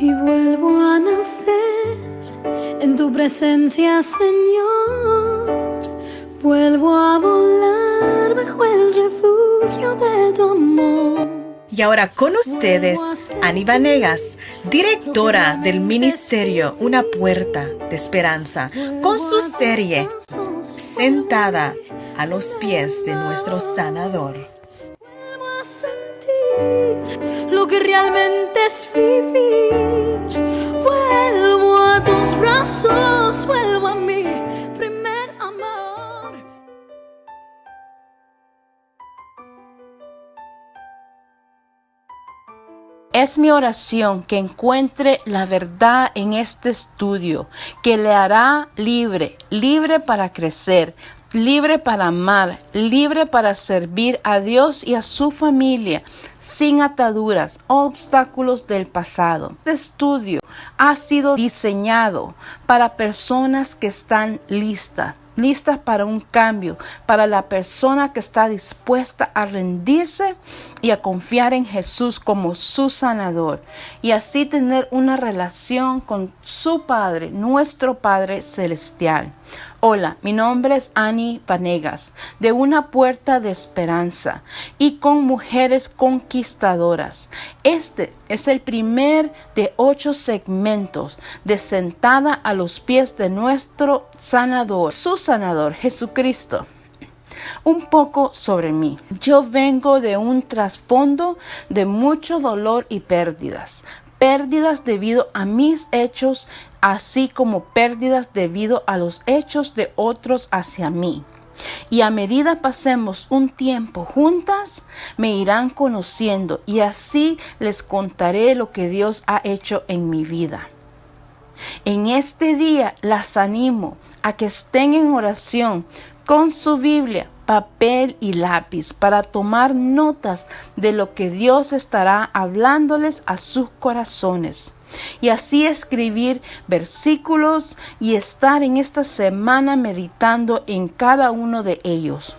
y vuelvo a nacer en tu presencia, Señor. Vuelvo a volar bajo el refugio de tu amor. Y ahora con ustedes, Ani Vanegas, directora del ministerio Una Puerta de Esperanza, con su serie Sentada a los pies de nuestro Sanador. Vuelvo a sentir lo que realmente es vivir. Vuelvo a tus brazos, vuelvo a mi primer amor. Es mi oración que encuentre la verdad en este estudio, que le hará libre para crecer, libre para amar, libre para servir a Dios y a su familia, sin ataduras o obstáculos del pasado. Este estudio ha sido diseñado para personas que están listas para un cambio, para la persona que está dispuesta a rendirse y a confiar en Jesús como su sanador y así tener una relación con su Padre, nuestro Padre Celestial. Hola, mi nombre es Ani Vanegas, de Una Puerta de Esperanza y con Mujeres Conquistadoras. Este es el primer de 8 segmentos de Sentada a los pies de nuestro sanador, su sanador, Jesucristo. Un poco sobre mí. Yo vengo de un trasfondo de mucho dolor y pérdidas. Pérdidas debido a mis hechos, así como pérdidas debido a los hechos de otros hacia mí. Y a medida pasemos un tiempo juntas, me irán conociendo y así les contaré lo que Dios ha hecho en mi vida. En este día las animo a que estén en oración con su Biblia, papel y lápiz para tomar notas de lo que Dios estará hablándoles a sus corazones. Y así escribir versículos y estar en esta semana meditando en cada uno de ellos.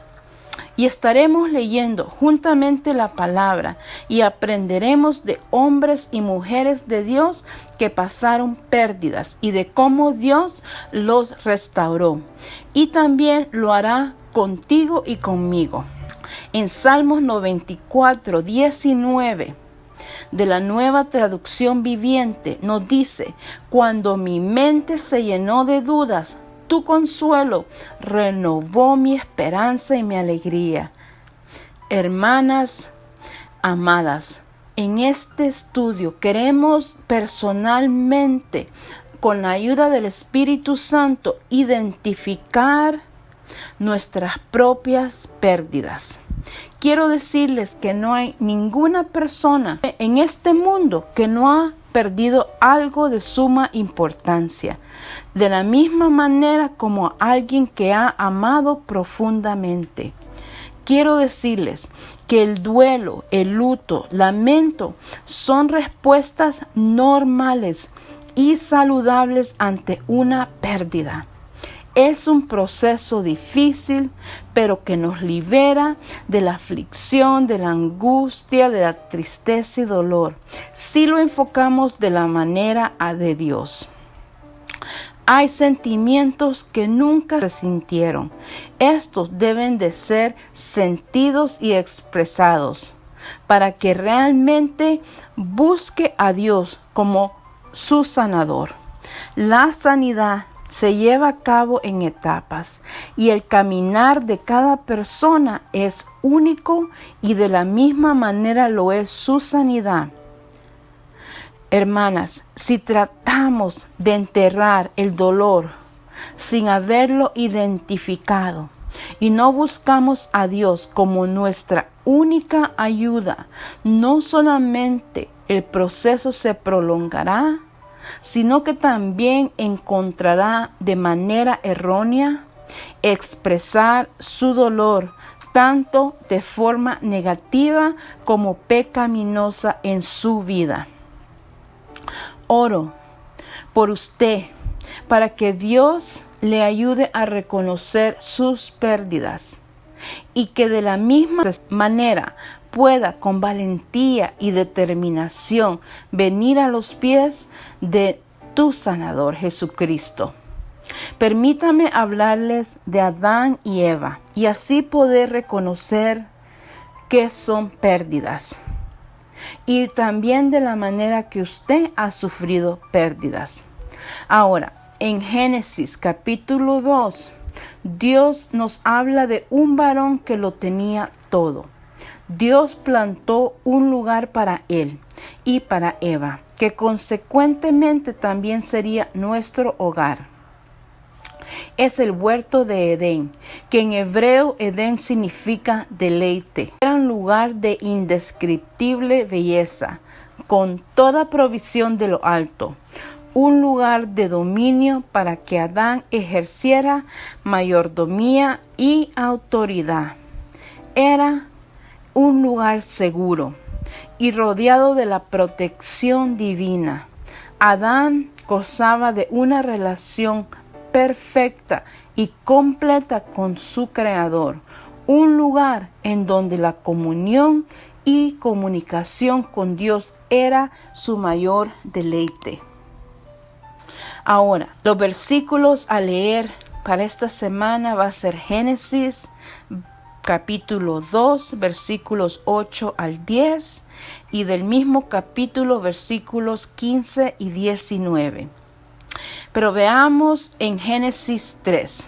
Y estaremos leyendo juntamente la palabra y aprenderemos de hombres y mujeres de Dios que pasaron pérdidas y de cómo Dios los restauró. Y también lo hará contigo y conmigo. En Salmos 94, 19 de la Nueva Traducción Viviente nos dice: cuando mi mente se llenó de dudas, tu consuelo renovó mi esperanza y mi alegría. Hermanas amadas, en este estudio queremos personalmente, con la ayuda del Espíritu Santo, identificar nuestras propias pérdidas. Quiero decirles que no hay ninguna persona en este mundo que no ha perdido algo de suma importancia, de la misma manera como alguien que ha amado profundamente. Quiero decirles que el duelo, el luto, lamento son respuestas normales y saludables ante una pérdida. Es un proceso difícil, pero que nos libera de la aflicción, de la angustia, de la tristeza y dolor, si lo enfocamos de la manera de Dios. Hay sentimientos que nunca se sintieron. Estos deben de ser sentidos y expresados para que realmente busque a Dios como su sanador. La sanidad se lleva a cabo en etapas y el caminar de cada persona es único y de la misma manera lo es su sanidad. Hermanas, si tratamos de enterrar el dolor sin haberlo identificado y no buscamos a Dios como nuestra única ayuda, no solamente el proceso se prolongará, sino que también encontrará de manera errónea expresar su dolor, tanto de forma negativa como pecaminosa en su vida. Oro por usted para que Dios le ayude a reconocer sus pérdidas y que de la misma manera pueda con valentía y determinación venir a los pies de tu sanador Jesucristo. Permítame hablarles de Adán y Eva y así poder reconocer que son pérdidas y también de la manera que usted ha sufrido pérdidas. Ahora, en Génesis capítulo 2, Dios nos habla de un varón que lo tenía todo. Dios plantó un lugar para él y para Eva, que consecuentemente también sería nuestro hogar. Es el huerto de Edén, que en hebreo Edén significa deleite. Era un lugar de indescriptible belleza, con toda provisión de lo alto. Un lugar de dominio para que Adán ejerciera mayordomía y autoridad. Era un lugar seguro y rodeado de la protección divina. Adán gozaba de una relación perfecta y completa con su Creador, un lugar en donde la comunión y comunicación con Dios era su mayor deleite. Ahora, los versículos a leer para esta semana va a ser Génesis capítulo 2, versículos 8 al 10 y del mismo capítulo versículos 15 y 19. Pero veamos en Génesis 3,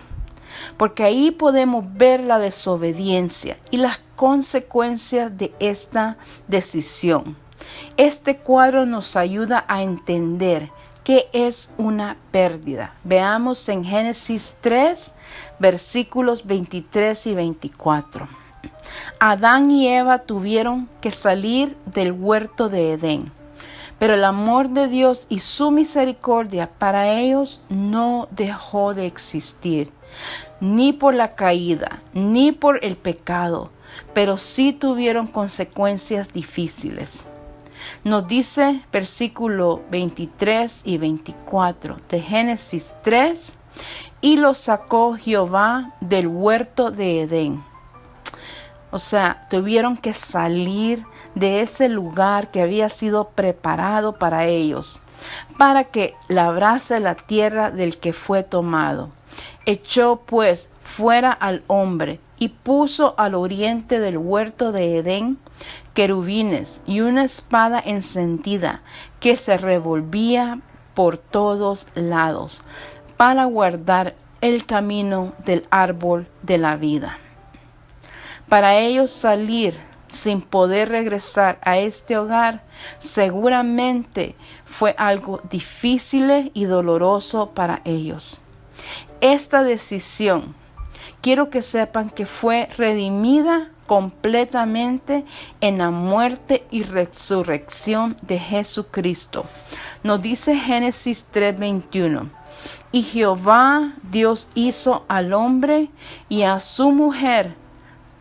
porque ahí podemos ver la desobediencia y las consecuencias de esta decisión. Este cuadro nos ayuda a entender qué es una pérdida. Veamos en Génesis 3, versículos 23 y 24. Adán y Eva tuvieron que salir del huerto de Edén. Pero el amor de Dios y su misericordia para ellos no dejó de existir, ni por la caída, ni por el pecado, pero sí tuvieron consecuencias difíciles. Nos dice versículo 23 y 24 de Génesis 3, y los sacó Jehová del huerto de Edén. O sea, tuvieron que salir de ese lugar que había sido preparado para ellos, para que labrase la tierra del que fue tomado. Echó pues fuera al hombre y puso al oriente del huerto de Edén querubines y una espada encendida que se revolvía por todos lados para guardar el camino del árbol de la vida. Para ellos salir sin poder regresar a este hogar seguramente fue algo difícil y doloroso para ellos. Esta decisión, quiero que sepan que fue redimida completamente en la muerte y resurrección de Jesucristo. Nos dice Génesis 3:21. Y Jehová Dios hizo al hombre y a su mujer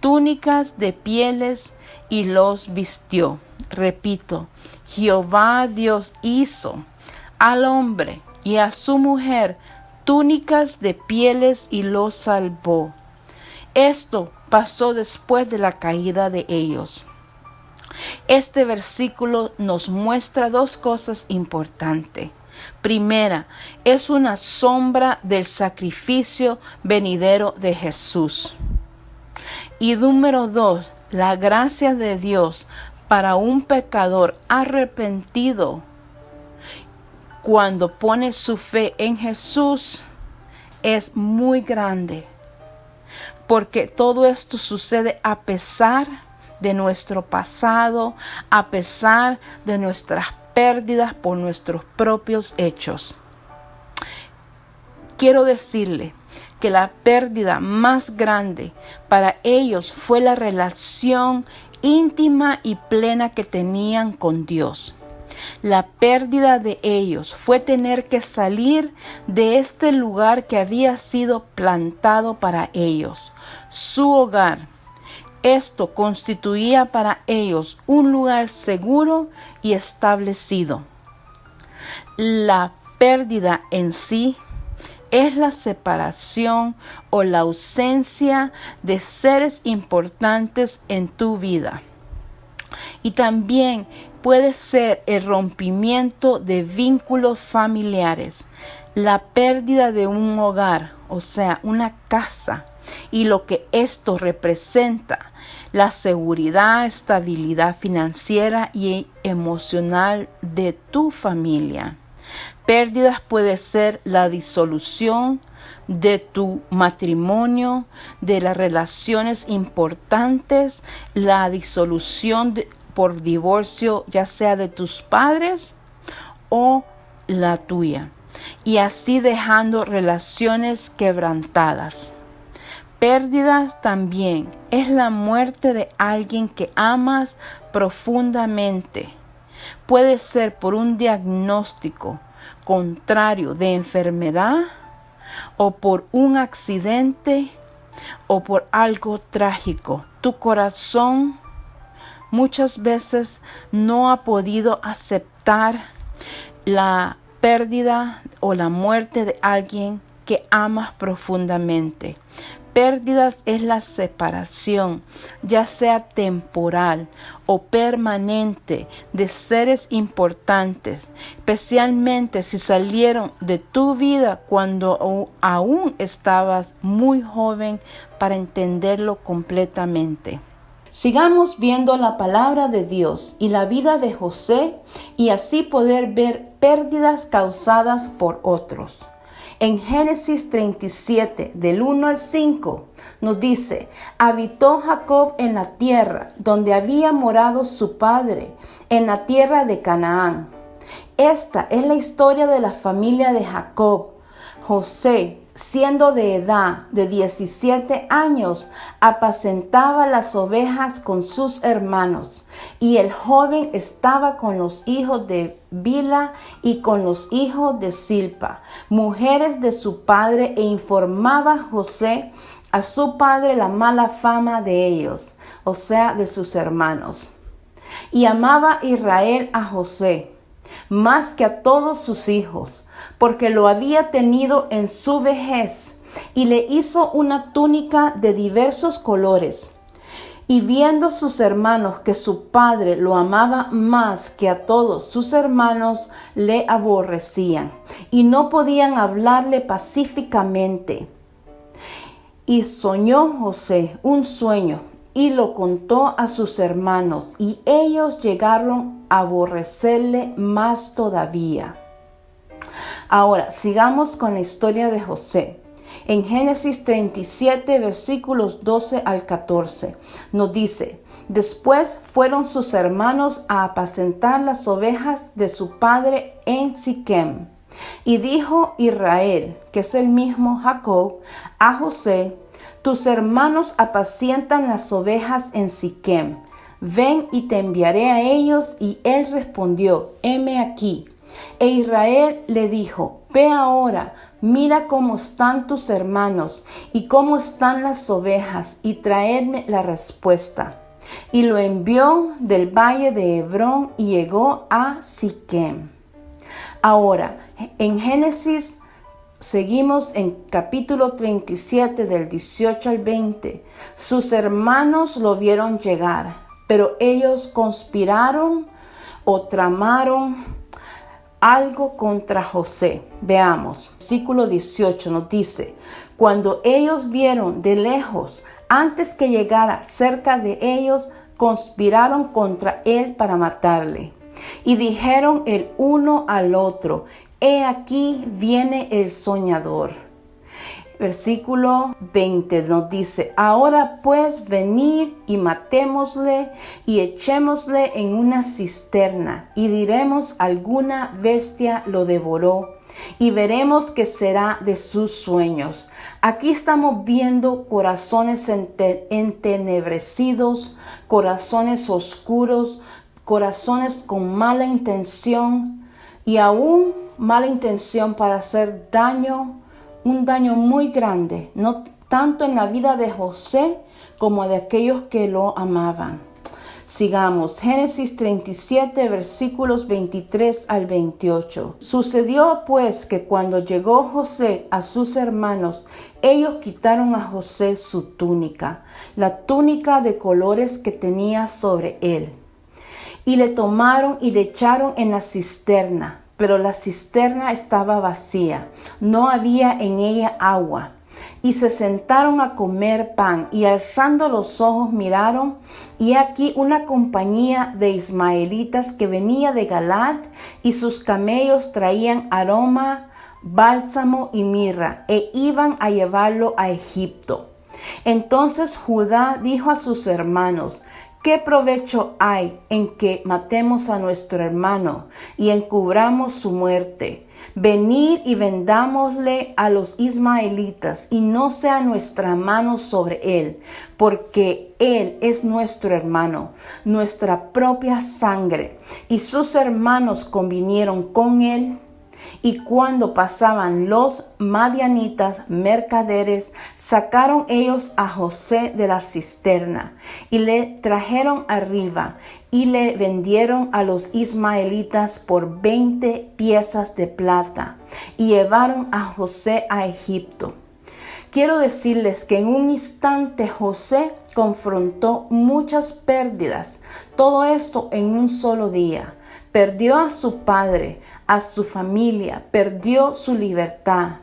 túnicas de pieles y los vistió. Repito, Jehová Dios hizo al hombre y a su mujer túnicas de pieles y los salvó. Esto pasó después de la caída de ellos. Este versículo nos muestra dos cosas importantes. Primera, es una sombra del sacrificio venidero de Jesús. Y número 2, la gracia de Dios para un pecador arrepentido cuando pone su fe en Jesús es muy grande. Porque todo esto sucede a pesar de nuestro pasado, a pesar de nuestras pérdidas por nuestros propios hechos. Quiero decirle que la pérdida más grande para ellos fue la relación íntima y plena que tenían con Dios. La pérdida de ellos fue tener que salir de este lugar que había sido plantado para ellos, su hogar. Esto constituía para ellos un lugar seguro y establecido. La pérdida en sí es la separación o la ausencia de seres importantes en tu vida. Y también puede ser el rompimiento de vínculos familiares, la pérdida de un hogar, o sea, una casa, y lo que esto representa, la seguridad, estabilidad financiera y emocional de tu familia. Pérdidas puede ser la disolución de tu matrimonio, de las relaciones importantes, la disolución por divorcio, ya sea de tus padres o la tuya, y así dejando relaciones quebrantadas. Pérdidas también es la muerte de alguien que amas profundamente. Puede ser por un diagnóstico contrario de enfermedad, o por un accidente, o por algo trágico. Tu corazón muchas veces no ha podido aceptar la pérdida o la muerte de alguien que amas profundamente. Pérdidas es la separación, ya sea temporal o permanente, de seres importantes, especialmente si salieron de tu vida cuando aún estabas muy joven para entenderlo completamente. Sigamos viendo la palabra de Dios y la vida de José, y así poder ver pérdidas causadas por otros. En Génesis 37, del 1 al 5, nos dice: habitó Jacob en la tierra donde había morado su padre, en la tierra de Canaán. Esta es la historia de la familia de Jacob. José, siendo de edad de 17 años, apacentaba las ovejas con sus hermanos, y el joven estaba con los hijos de Bilha y con los hijos de Zilpa, mujeres de su padre, e informaba José a su padre la mala fama de ellos, o sea, de sus hermanos. Y amaba Israel a José más que a todos sus hijos, porque lo había tenido en su vejez, y le hizo una túnica de diversos colores. Y viendo sus hermanos que su padre lo amaba más que a todos sus hermanos, le aborrecían y no podían hablarle pacíficamente. Y soñó José un sueño y lo contó a sus hermanos, y ellos llegaron a aborrecerle más todavía. Ahora, sigamos con la historia de José. En Génesis 37, versículos 12 al 14, nos dice: después fueron sus hermanos a apacentar las ovejas de su padre en Siquem. Y dijo Israel, que es el mismo Jacob, a José: tus hermanos apacientan las ovejas en Siquem. Ven y te enviaré a ellos. Y él respondió: heme aquí. E Israel le dijo: ve ahora, mira cómo están tus hermanos y cómo están las ovejas, y traedme la respuesta. Y lo envió del valle de Hebrón y llegó a Siquem. Ahora, en Génesis seguimos en capítulo 37, del 18 al 20. Sus hermanos lo vieron llegar, pero ellos conspiraron o tramaron algo contra José. Veamos, versículo 18 nos dice: cuando ellos vieron de lejos, antes que llegara cerca de ellos, conspiraron contra él para matarle. Y dijeron el uno al otro: he aquí viene el soñador. Versículo 20 nos dice: ahora pues venid y matémosle y echémosle en una cisterna, y diremos: alguna bestia lo devoró, y veremos qué será de sus sueños. Aquí estamos viendo corazones entenebrecidos, corazones oscuros, corazones con mala intención, y aún mala intención para hacer daño, un daño muy grande, no tanto en la vida de José como de aquellos que lo amaban. Sigamos, Génesis 37, versículos 23 al 28. Sucedió pues que cuando llegó José a sus hermanos, ellos quitaron a José su túnica, la túnica de colores que tenía sobre él. Y le tomaron y le echaron en la cisterna, pero la cisterna estaba vacía, no había en ella agua. Y se sentaron a comer pan, y alzando los ojos miraron, y aquí una compañía de ismaelitas que venía de Galaad, y sus camellos traían aroma, bálsamo y mirra, e iban a llevarlo a Egipto. Entonces Judá dijo a sus hermanos: ¿qué provecho hay en que matemos a nuestro hermano y encubramos su muerte? Venid y vendámosle a los ismaelitas, y no sea nuestra mano sobre él, porque él es nuestro hermano, nuestra propia sangre. Y sus hermanos convinieron con él. Y cuando pasaban los madianitas mercaderes, sacaron ellos a José de la cisterna y le trajeron arriba y le vendieron a los ismaelitas por 20 piezas de plata y llevaron a José a Egipto. Quiero decirles que en un instante José confrontó muchas pérdidas, todo esto en un solo día. Perdió a su padre, a su familia, perdió su libertad.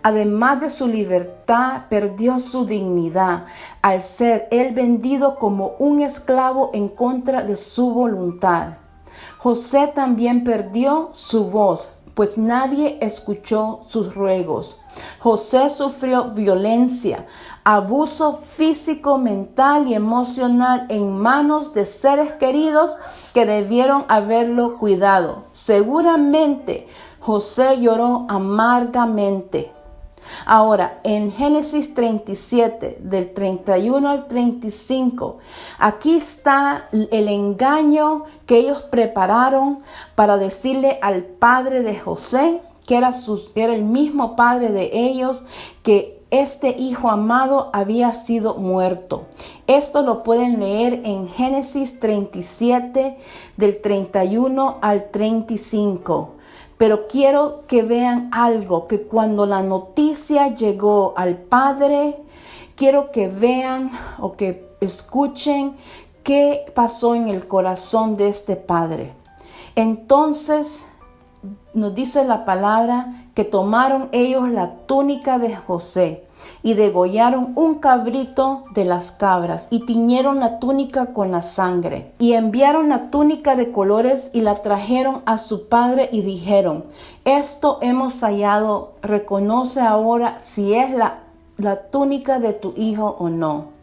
Además de su libertad, perdió su dignidad al ser él vendido como un esclavo en contra de su voluntad. José también perdió su voz, pues nadie escuchó sus ruegos. José sufrió violencia, abuso físico, mental y emocional en manos de seres queridos que debieron haberlo cuidado. Seguramente José lloró amargamente. Ahora, en Génesis 37, del 31 al 35, aquí está el engaño que ellos prepararon para decirle al padre de José, que era el mismo padre de ellos, que este hijo amado había sido muerto. Esto lo pueden leer en Génesis 37, del 31 al 35. Pero quiero que vean algo, que cuando la noticia llegó al padre, quiero que vean o que escuchen qué pasó en el corazón de este padre. Entonces nos dice la palabra que tomaron ellos la túnica de José y degollaron un cabrito de las cabras y tiñeron la túnica con la sangre. Y enviaron la túnica de colores y la trajeron a su padre y dijeron: esto hemos hallado, reconoce ahora si es la túnica de tu hijo o no.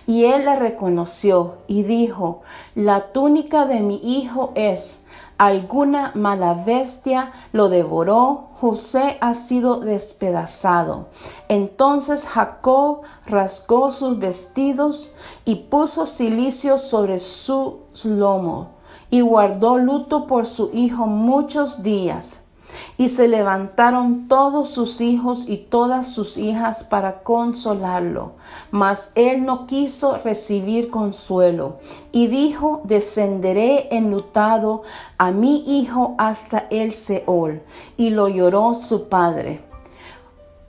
Y él la reconoció y dijo: la túnica de mi hijo es. Alguna mala bestia lo devoró, José ha sido despedazado. Entonces Jacob rasgó sus vestidos y puso cilicio sobre sus lomos y guardó luto por su hijo muchos días. Y se levantaron todos sus hijos y todas sus hijas para consolarlo. Mas él no quiso recibir consuelo. Y dijo: descenderé enlutado a mi hijo hasta el Seol. Y lo lloró su padre.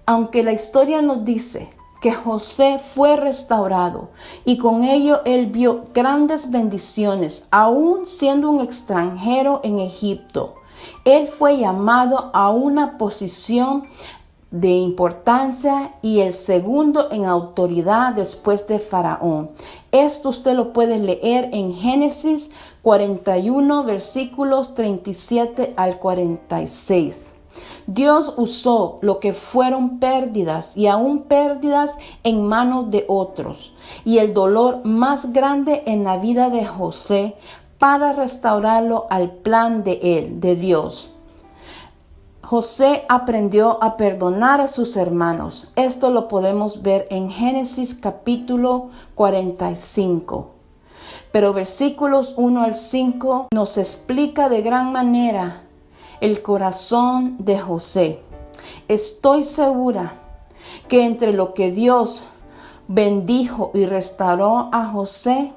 Aunque la historia nos dice que José fue restaurado y con ello él vio grandes bendiciones, aún siendo un extranjero en Egipto. Él fue llamado a una posición de importancia y el segundo en autoridad después de Faraón. Esto usted lo puede leer en Génesis 41, versículos 37 al 46. Dios usó lo que fueron pérdidas y aún pérdidas en manos de otros y el dolor más grande en la vida de José para restaurarlo al plan de él, de Dios. José aprendió a perdonar a sus hermanos. Esto lo podemos ver en Génesis capítulo 45. Pero versículos 1 al 5 nos explica de gran manera el corazón de José. Estoy segura que entre lo que Dios bendijo y restauró a José,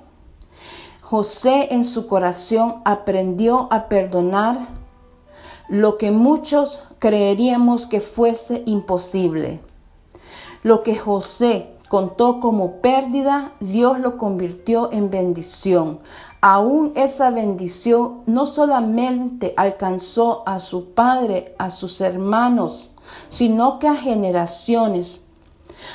José en su corazón aprendió a perdonar lo que muchos creeríamos que fuese imposible. Lo que José contó como pérdida, Dios lo convirtió en bendición. Aún esa bendición no solamente alcanzó a su padre, a sus hermanos, sino que a generaciones.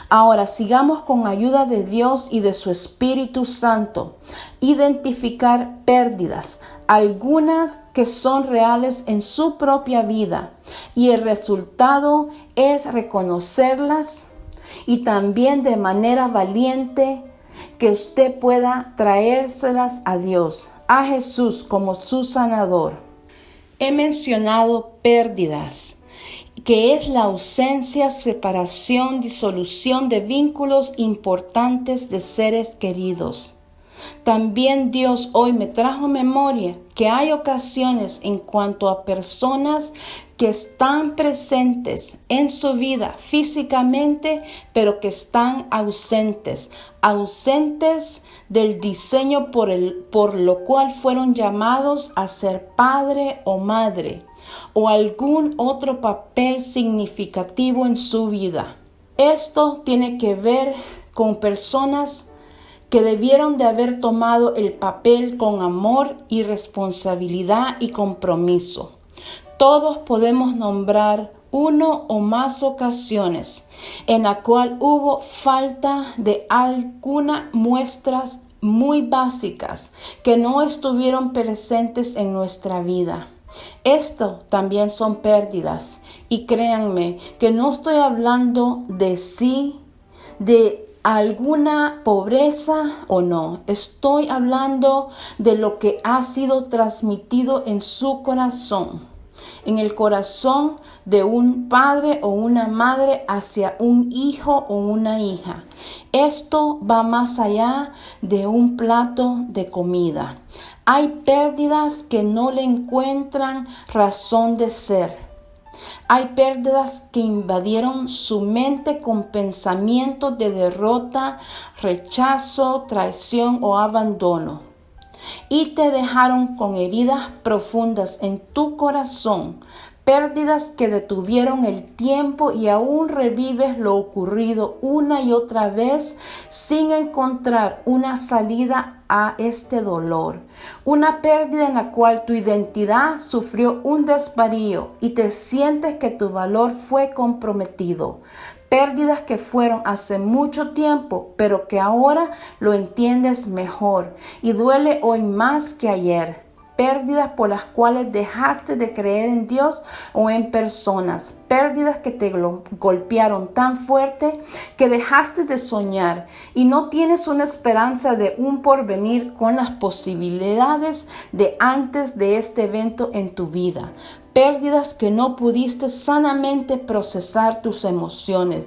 Ahora sigamos con ayuda de Dios y de su Espíritu Santo. Identificar pérdidas, algunas que son reales en su propia vida. Y el resultado es reconocerlas y también de manera valiente que usted pueda traérselas a Dios, a Jesús como su sanador. He mencionado pérdidas, que es la ausencia, separación, disolución de vínculos importantes de seres queridos. También Dios hoy me trajo memoria que hay ocasiones en cuanto a personas que están presentes en su vida físicamente, pero que están ausentes del diseño por lo cual fueron llamados a ser padre o madre, o algún otro papel significativo en su vida. Esto tiene que ver con personas que debieron de haber tomado el papel con amor y responsabilidad y compromiso. Todos podemos nombrar uno o más ocasiones en la cual hubo falta de algunas muestras muy básicas que no estuvieron presentes en nuestra vida. Esto también son pérdidas, y créanme que no estoy hablando de alguna pobreza o no. Estoy hablando de lo que ha sido transmitido en su corazón, en el corazón de un padre o una madre hacia un hijo o una hija. Esto va más allá de un plato de comida. Hay pérdidas que no le encuentran razón de ser. Hay pérdidas que invadieron su mente con pensamientos de derrota, rechazo, traición o abandono, y te dejaron con heridas profundas en tu corazón, pérdidas que detuvieron el tiempo y aún revives lo ocurrido una y otra vez sin encontrar una salida a este dolor. Una pérdida en la cual tu identidad sufrió un desvarío y te sientes que tu valor fue comprometido. Pérdidas que fueron hace mucho tiempo, pero que ahora lo entiendes mejor y duele hoy más que ayer. Pérdidas por las cuales dejaste de creer en Dios o en personas. Pérdidas que te golpearon tan fuerte que dejaste de soñar y no tienes una esperanza de un porvenir con las posibilidades de antes de este evento en tu vida. Pérdidas que no pudiste sanamente procesar tus emociones.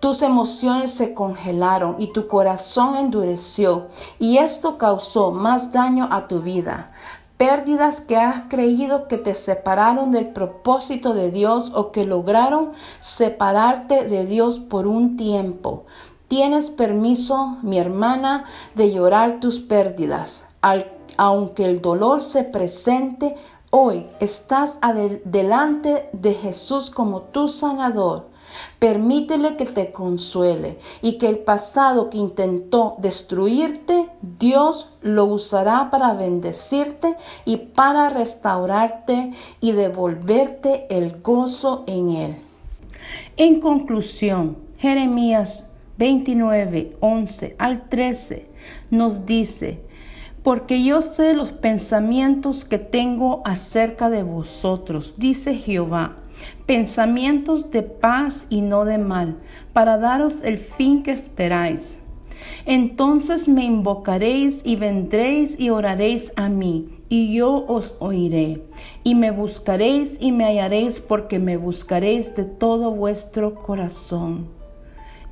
Tus emociones se congelaron y tu corazón endureció, y esto causó más daño a tu vida. Pérdidas que has creído que te separaron del propósito de Dios o que lograron separarte de Dios por un tiempo. Tienes permiso, mi hermana, de llorar tus pérdidas. Aunque el dolor se presente, hoy estás delante de Jesús como tu sanador. Permítele que te consuele y que el pasado que intentó destruirte, Dios lo usará para bendecirte y para restaurarte y devolverte el gozo en Él. En conclusión, Jeremías 29, 11 al 13 nos dice: porque yo sé los pensamientos que tengo acerca de vosotros, dice Jehová, pensamientos de paz y no de mal, para daros el fin que esperáis. Entonces me invocaréis y vendréis y oraréis a mí, y yo os oiré. Y me buscaréis y me hallaréis, porque me buscaréis de todo vuestro corazón.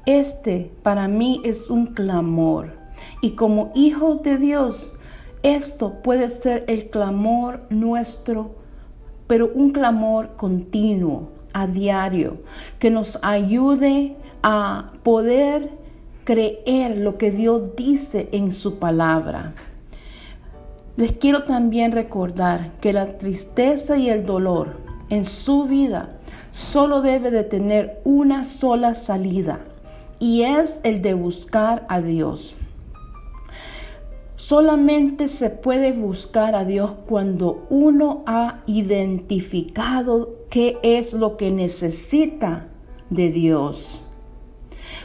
Este para mí es un clamor, y como hijos de Dios, esto puede ser el clamor nuestro, pero un clamor continuo, a diario, que nos ayude a poder creer lo que Dios dice en su palabra. Les quiero también recordar que la tristeza y el dolor en su vida solo debe de tener una sola salida, y es el de buscar a Dios. Solamente se puede buscar a Dios cuando uno ha identificado qué es lo que necesita de Dios.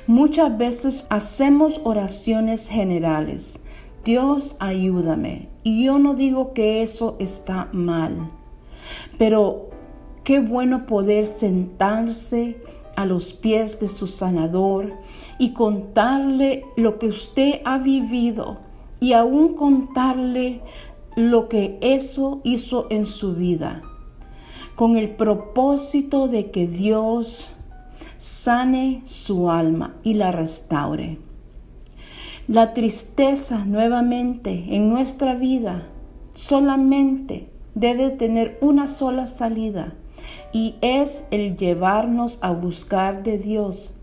Muchas veces hacemos oraciones generales. Dios, ayúdame. Y yo no digo que eso está mal, pero qué bueno poder sentarse a los pies de su sanador y contarle lo que usted ha vivido y aún contarle lo que eso hizo en su vida, con el propósito de que Dios sane su alma y la restaure. La tristeza nuevamente en nuestra vida solamente debe tener una sola salida, y es el llevarnos a buscar de Dios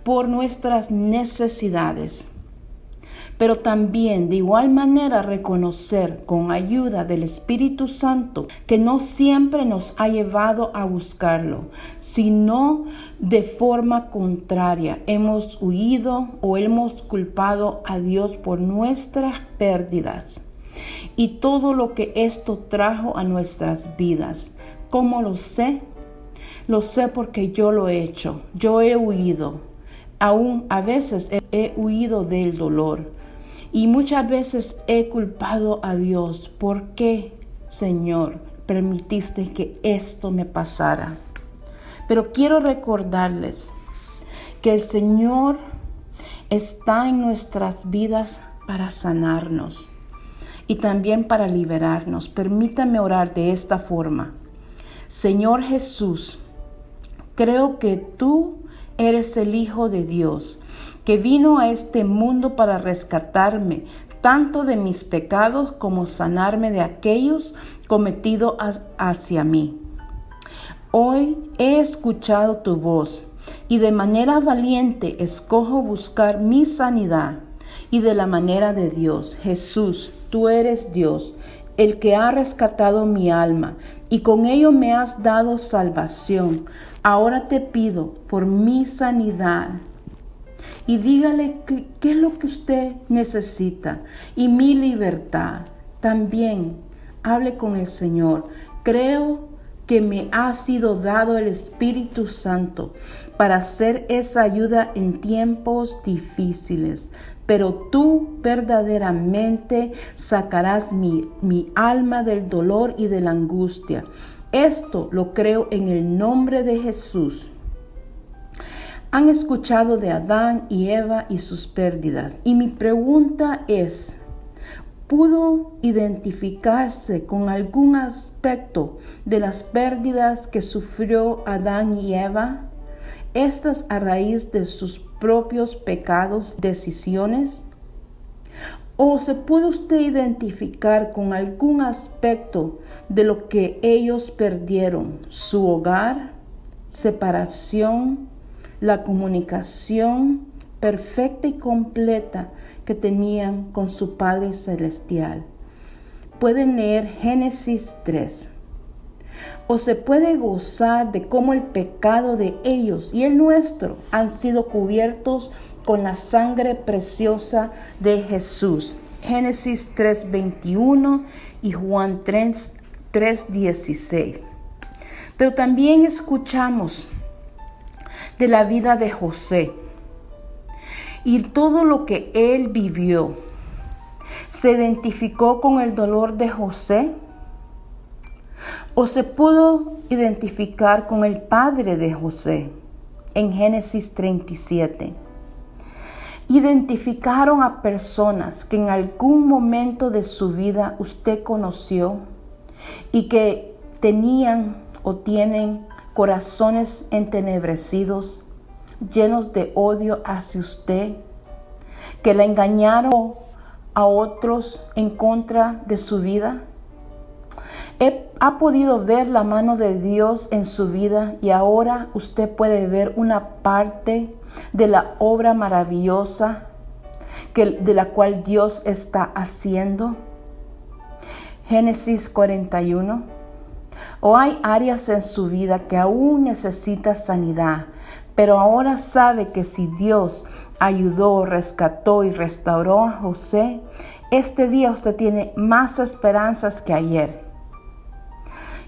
por nuestras necesidades, pero también de igual manera reconocer con ayuda del Espíritu Santo que no siempre nos ha llevado a buscarlo, sino de forma contraria hemos huido o hemos culpado a Dios por nuestras pérdidas y todo lo que esto trajo a nuestras vidas. ¿Cómo lo sé? Lo sé porque yo lo he hecho. Yo he huido. Aún a veces he huido del dolor. Y muchas veces he culpado a Dios. ¿Por qué, Señor, permitiste que esto me pasara? Pero quiero recordarles que el Señor está en nuestras vidas para sanarnos y también para liberarnos. Permítame orar de esta forma. Señor Jesús, creo que tú eres el Hijo de Dios, que vino a este mundo para rescatarme tanto de mis pecados como sanarme de aquellos cometidos hacia mí. Hoy he escuchado tu voz y de manera valiente escojo buscar mi sanidad y de la manera de Dios. Jesús, tú eres Dios, el que ha rescatado mi alma y con ello me has dado salvación. Ahora te pido por mi sanidad. Y dígale qué es lo que usted necesita y mi libertad. También hable con el Señor. Creo que me ha sido dado el Espíritu Santo para hacer esa ayuda en tiempos difíciles. Pero tú verdaderamente sacarás mi alma del dolor y de la angustia. Esto lo creo en el nombre de Jesús. Han escuchado de Adán y Eva y sus pérdidas. Y mi pregunta es, ¿pudo identificarse con algún aspecto de las pérdidas que sufrió Adán y Eva? ¿Estas a raíz de sus propios pecados, decisiones? ¿O se puede usted identificar con algún aspecto de lo que ellos perdieron? Su hogar, separación, la comunicación perfecta y completa que tenían con su Padre Celestial. Pueden leer Génesis 3. O se puede gozar de cómo el pecado de ellos y el nuestro han sido cubiertos con la sangre preciosa de Jesús. Génesis 3:21 y Juan 3:16. Pero también escuchamos de la vida de José y todo lo que él vivió. ¿Se identificó con el dolor de José? ¿O se pudo identificar con el padre de José en Génesis 37? ¿Identificaron a personas que en algún momento de su vida usted conoció y que tenían o tienen corazones entenebrecidos, llenos de odio hacia usted, que la engañaron a otros en contra de su vida? ¿Ha podido ver la mano de Dios en su vida y ahora usted puede ver una parte de la obra maravillosa de la cual Dios está haciendo? Génesis 41. O hay áreas en su vida que aún necesita sanidad, pero ahora sabe que si Dios ayudó, rescató y restauró a José, este día usted tiene más esperanzas que ayer.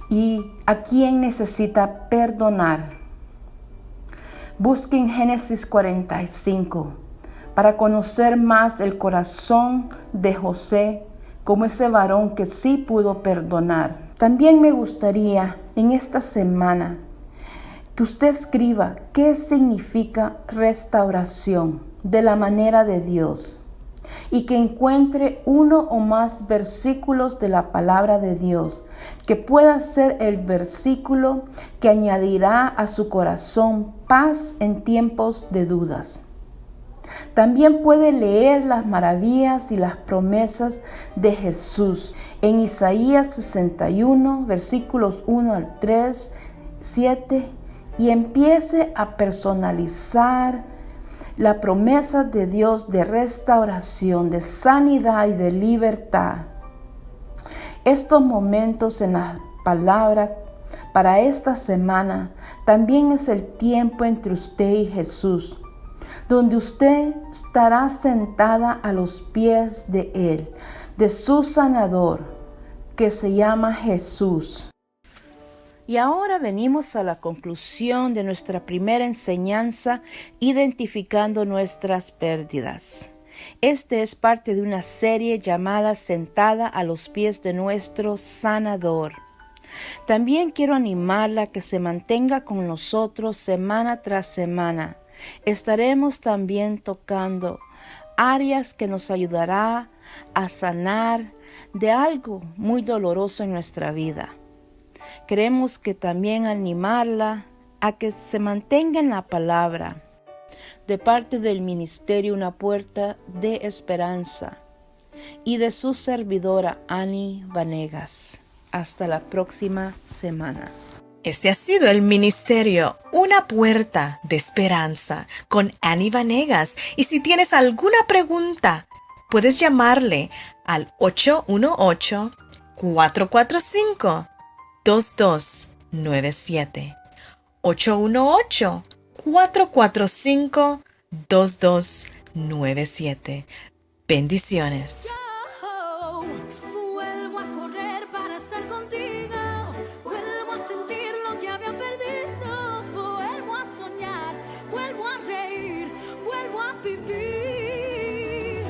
¿Y a quién necesita perdonar? Busque en Génesis 45 para conocer más el corazón de José como ese varón que sí pudo perdonar. También me gustaría en esta semana que usted escriba qué significa restauración de la manera de Dios y que encuentre uno o más versículos de la palabra de Dios que pueda ser el versículo que añadirá a su corazón paz en tiempos de dudas. También puede leer las maravillas y las promesas de Jesús en Isaías 61, versículos 1 al 3, 7, y empiece a personalizar la promesa de Dios de restauración, de sanidad y de libertad. Estos momentos en la palabra para esta semana también es el tiempo entre usted y Jesús, donde usted estará sentada a los pies de Él, de su sanador, que se llama Jesús. Y ahora venimos a la conclusión de nuestra primera enseñanza, identificando nuestras pérdidas. Este es parte de una serie llamada Sentada a los pies de nuestro sanador. También quiero animarla a que se mantenga con nosotros semana tras semana. Estaremos también tocando áreas que nos ayudará a sanar de algo muy doloroso en nuestra vida. Queremos que también animarla a que se mantenga en la palabra. De parte del ministerio Una Puerta de Esperanza y de su servidora Annie Vanegas. Hasta la próxima semana. Este ha sido el ministerio Una Puerta de Esperanza con Annie Vanegas. Y si tienes alguna pregunta, puedes llamarle al 818-445-2297. 818-445-2297. Bendiciones. Vuelvo a correr para estar contigo, vuelvo a sentir lo que había perdido, vuelvo a soñar, vuelvo a reír, vuelvo a vivir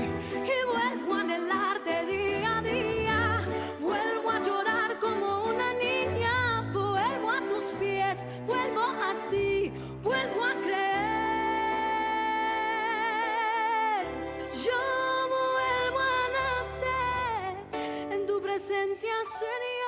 y vuelvo a anhelarte día a día, vuelvo a llorar como una niña, vuelvo a tus pies, vuelvo a ti, vuelvo a creer. Yo vuelvo a nacer en tu presencia, Señor.